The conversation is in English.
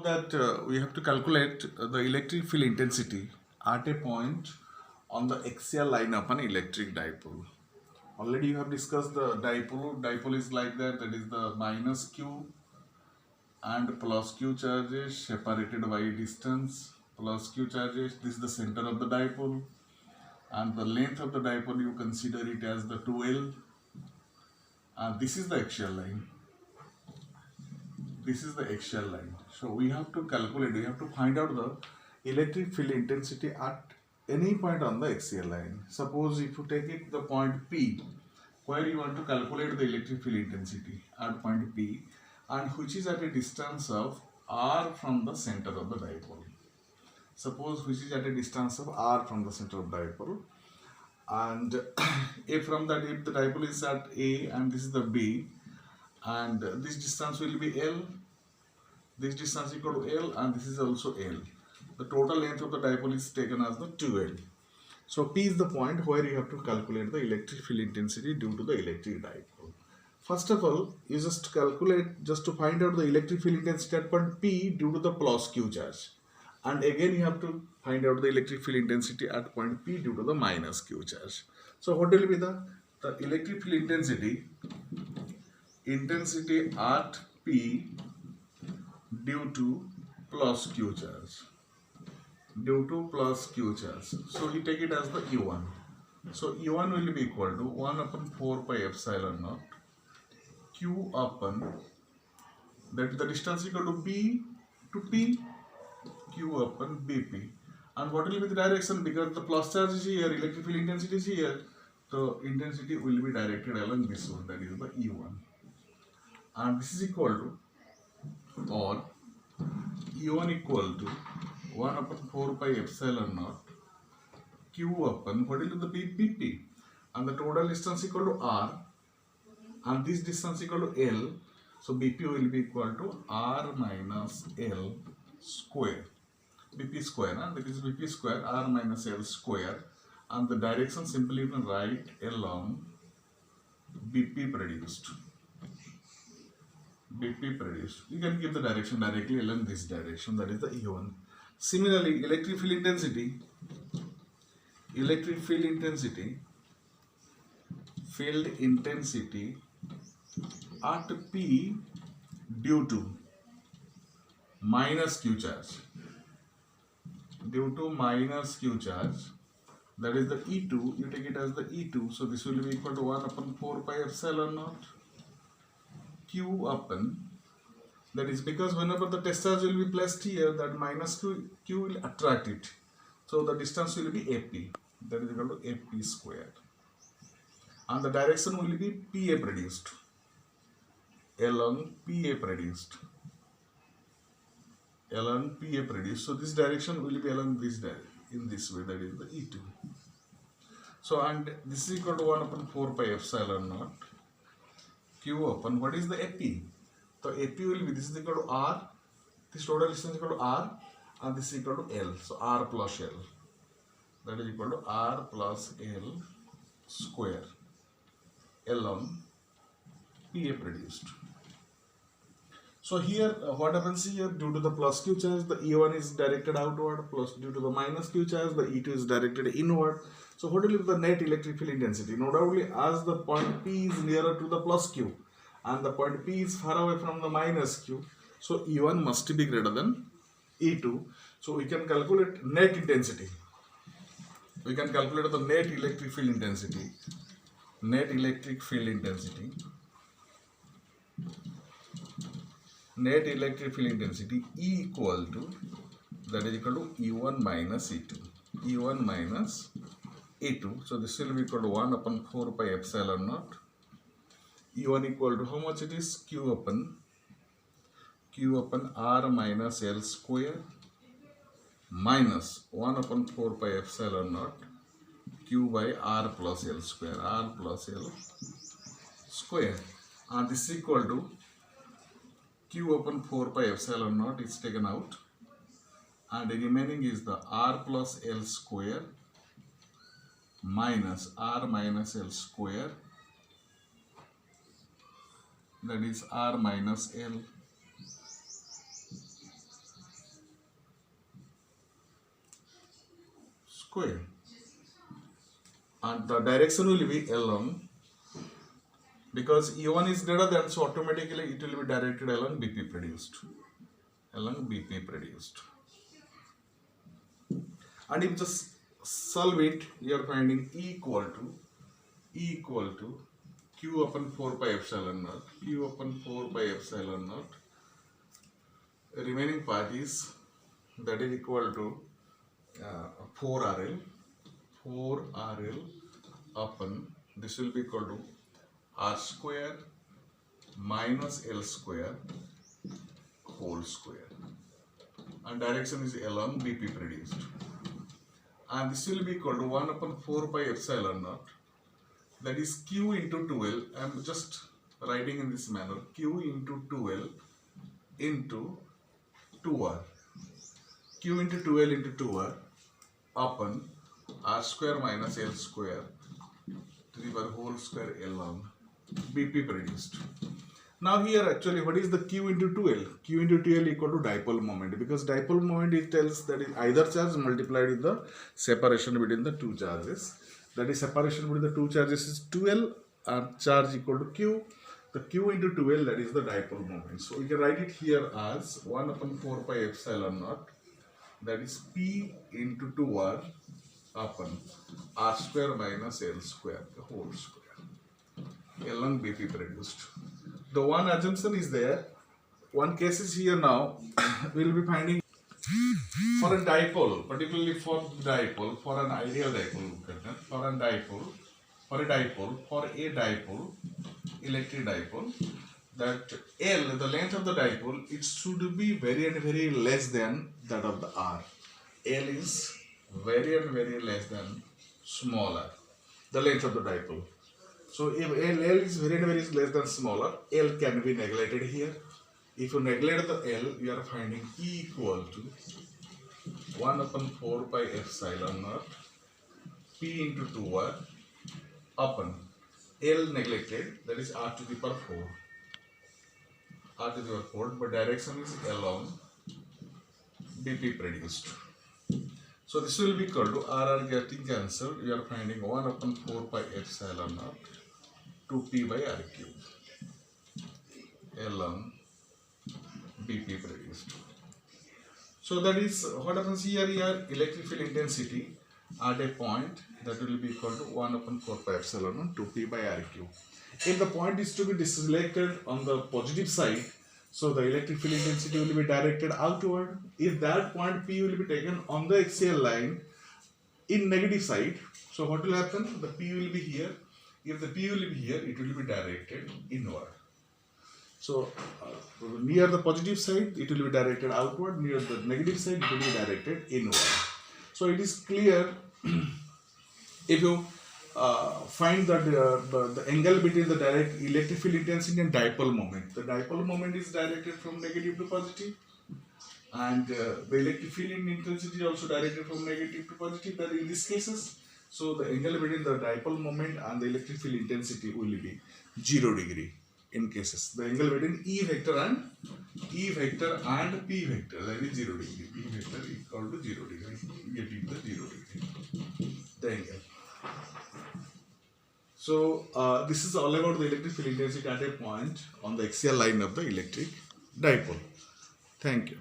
that we have to calculate the electric field intensity at a point on the axial line of an electric dipole. Already you have discussed the dipole. Dipole is like that. That is the minus q and plus q charges separated by distance plus q charges. This is the center of the dipole, and the length of the dipole you consider it as the 2L, and this is the axial line. This is the axial line. So we have to calculate, we have to find out the electric field intensity at any point on the axial line. Suppose if you take it the point P, where you want to calculate the electric field intensity at point P, and which is at a distance of r from the center of the dipole. Suppose which is at a distance of r from the center of the dipole, and if the dipole is at A and this is the B, and this distance will be L, this distance equal to L, and this is also L. The total length of the dipole is taken as the 2L. So P is the point where you have to calculate the electric field intensity due to the electric dipole. First of all, you just calculate just to find out the electric field intensity at point P due to the plus Q charge. And again you have to find out the electric field intensity at point P due to the minus Q charge. So what will be the electric field intensity at P due to plus Q charge, due to plus Q charge. So you take it as the E1. So E1 will be equal to 1 upon 4 pi epsilon naught Q upon, that the distance equal to B to P, Q upon BP. And what will be the direction? Because the plus charge is here, electric field intensity is here, the intensity will be directed along this one, that is the E1. And this is equal to, or E1 equal to 1 upon 4 pi epsilon naught Q upon, what is the BP? And the total distance equal to R, and this distance equal to L. So BP will be equal to R minus L square. BP square, and that is BP square R minus L square, and the direction simply you can write along BP produced. BP produced. You can give the direction directly along this direction, that is the E1. Similarly, electric field intensity at P due to minus Q charge, that is the E2, you take it as the E2, so this will be equal to 1 upon 4 pi epsilon naught Q upon, that is because whenever the test charge will be placed here, that minus Q will attract it, so the distance will be AP, that is equal to AP square, and the direction will be PA produced, along PA produced, so this direction will be along this direction, in this way, that is the E2. So, and this is equal to 1 upon 4 pi epsilon naught Q upon, what is the AP? So AP will be, this is equal to R, this total distance is equal to R, and this is equal to L, so R plus L, that is equal to R plus L square along PA produced. So here what happens here, due to the plus Q charge, the E1 is directed outward, plus due to the minus Q charge, the E2 is directed inward. So what will be the net electric field intensity? No doubtly, as the point P is nearer to the plus Q and the point P is far away from the minus Q, so E1 must be greater than E2. So we can calculate net intensity. We can calculate the net electric field intensity. Net electric field intensity E equal to, that is equal to E1 minus E2. So this will be equal to 1 upon 4 pi epsilon naught. E1 equal to how much it is? Q upon R minus L square minus 1 upon 4 pi epsilon naught Q by R plus L square. And this is equal to Q upon 4 pi epsilon naught is taken out, and the remaining is the R plus L square minus R minus L square, that is R minus L square, and the direction will be along, because E1 is greater than, so automatically it will be directed along BP produced. Along BP produced. And if you just solve it, you are finding E equal to Q upon 4 pi epsilon naught. Q upon 4 pi epsilon naught. Remaining part is, that is equal to 4RL. 4RL upon, this will be equal to R square minus L square whole square. And direction is along BP produced. And this will be equal to 1 upon 4 pi epsilon naught. That is Q into 12. I am just writing in this manner. Q into 12 into 2R. Q into 12 into 2R upon R square minus L square to the power whole square along BP produced. Now here actually what is the Q into 2L? Q into 2L equal to dipole moment, because dipole moment it tells that is either charge multiplied with the separation between the two charges. That is separation between the two charges is 2L and charge equal to Q. The Q into 2L, that is the dipole moment. So we can write it here as 1 upon 4 pi epsilon naught, that is P into 2R upon R square minus L square, the whole square along BP produced. The one assumption is there, one case is here now, we will be finding for a dipole, particularly for dipole, for an ideal dipole, for a dipole, electric dipole, that L, the length of the dipole, it should be very and very less than that of the R. L is very and very less than smaller, the length of the dipole. So if L is very and very less than smaller, L can be neglected here. If you neglect the L, you are finding E equal to 1 upon 4 pi epsilon naught P into 2R upon L neglected, that is R to the power 4. R to the power 4, but direction is along BP produced. So this will be equal to R getting cancelled. You are finding 1 upon 4 pi epsilon naught 2P by R cube along BP produced. So that is what happens here. Electric field intensity at a point, that will be equal to 1 upon 4 pi epsilon naught 2P by R cube. If the point is to be selected on the positive side, so the electric field intensity will be directed outward. If that point P will be taken on the axial line in negative side, so what will happen? The P will be here. If the P will be here, it will be directed inward. So near the positive side, it will be directed outward. Near the negative side, it will be directed inward. So it is clear if you find that the angle between the direct electric field intensity and dipole moment. The dipole moment is directed from negative to positive, and the electric field intensity is also directed from negative to positive. That in these cases, so the angle between the dipole moment and the electric field intensity will be 0 degree. In cases, the angle between E vector and P vector, that is 0 degree. E vector equal to 0 degree. Getting the 0 degree. The angle. So this is all about the electric field intensity at a point on the axial line of the electric dipole. Thank you.